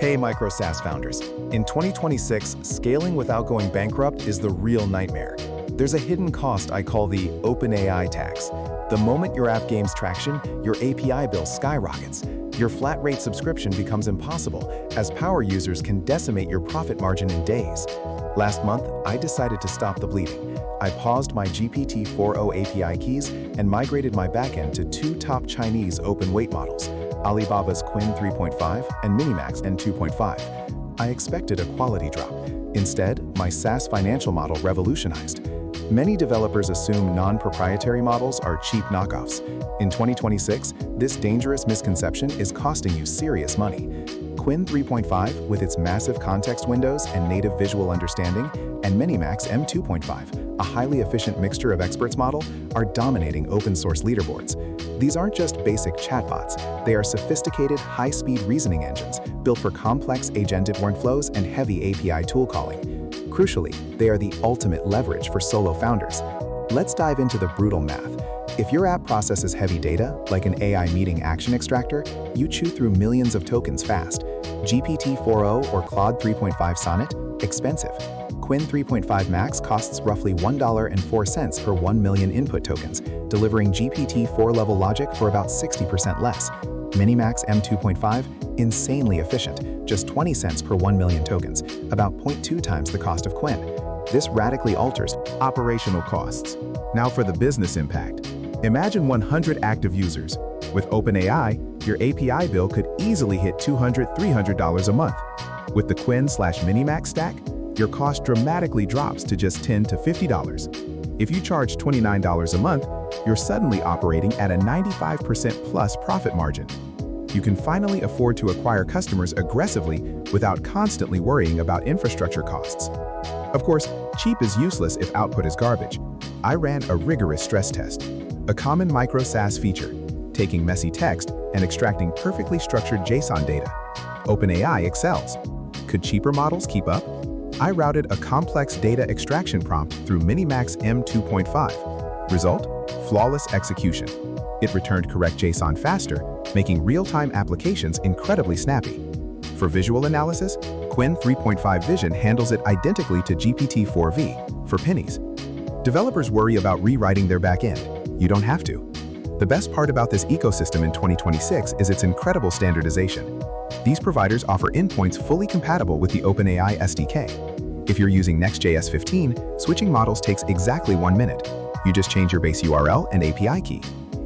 Hey Micro-SaaS founders. In 2026, scaling without going bankrupt is the real nightmare. There's a hidden cost I call the OpenAI Tax. The moment your app gains traction, your API bill skyrockets. Your flat-rate subscription becomes impossible, as power users can decimate your profit margin in days. Last month, I decided to stop the bleeding. I paused my GPT-4o API keys and migrated my backend to two top Chinese open-weight models, Alibaba's Qwen 3.5 and MiniMax M2.5. I expected a quality drop. Instead, my SaaS financial model revolutionized. Many developers assume non-proprietary models are cheap knockoffs. In 2026, this dangerous misconception is costing you serious money. Qwen 3.5, with its massive context windows and native visual understanding, and MiniMax M2.5, a highly efficient mixture of experts model, are dominating open-source leaderboards. These aren't just basic chatbots. They are sophisticated, high-speed reasoning engines built for complex agentic workflows and heavy API tool calling. Crucially, they are the ultimate leverage for solo founders. Let's dive into the brutal math. If your app processes heavy data, like an AI meeting action extractor, you chew through millions of tokens fast. GPT-4o or Claude 3.5 Sonnet? Expensive. Qwen 3.5 Max costs roughly $1.04 per 1 million input tokens, delivering GPT-4 level logic for about 60% less. MiniMax M2.5, insanely efficient, just 20 cents per 1 million tokens, about 0.2 times the cost of Qwen. This radically alters operational costs. Now for the business impact. Imagine 100 active users. With OpenAI, your API bill could easily hit $200, $300 a month. With the Qwen/MiniMax stack, your cost dramatically drops to just $10 to $50. If you charge $29 a month, you're suddenly operating at a 95% plus profit margin. You can finally afford to acquire customers aggressively without constantly worrying about infrastructure costs. Of course, cheap is useless if output is garbage. I ran a rigorous stress test. A common micro-SaaS feature, taking messy text and extracting perfectly structured JSON data. OpenAI excels. Could cheaper models keep up? I routed a complex data extraction prompt through MiniMax M2.5. Result? Flawless execution. It returned correct JSON faster, making real-time applications incredibly snappy. For visual analysis, Qwen 3.5 Vision handles it identically to GPT-4v, for pennies. Developers worry about rewriting their backend. You don't have to. The best part about this ecosystem in 2026 is its incredible standardization. These providers offer endpoints fully compatible with the OpenAI SDK. If you're using Next.js 15, switching models takes exactly 1 minute. You just change your base URL and API key.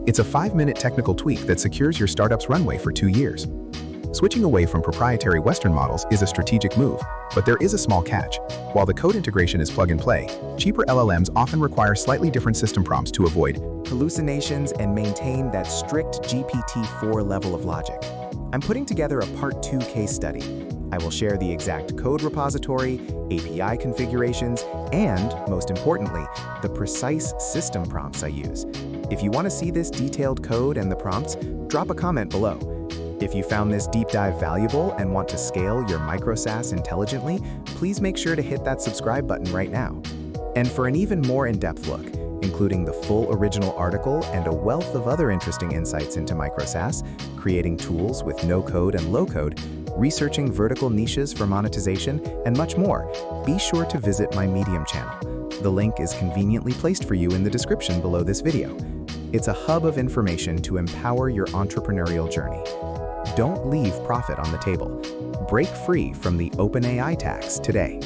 It's a 5-minute technical tweak that secures your startup's runway for 2 years. Switching away from proprietary Western models is a strategic move, but there is a small catch. While the code integration is plug-and-play, cheaper LLMs often require slightly different system prompts to avoid hallucinations and maintain that strict GPT-4 level of logic. I'm putting together a Part 2 case study. I will share the exact code repository, API configurations, and, most importantly, the precise system prompts I use. If you want to see this detailed code and the prompts, drop a comment below. If you found this deep dive valuable and want to scale your micro-SaaS intelligently, please make sure to hit that subscribe button right now. And for an even more in-depth look, including the full original article and a wealth of other interesting insights into micro-SaaS, creating tools with no-code and low-code, researching vertical niches for monetization, and much more, be sure to visit my Medium channel. The link is conveniently placed for you in the description below this video. It's a hub of information to empower your entrepreneurial journey. Don't leave profit on the table. Break free from the OpenAI tax today.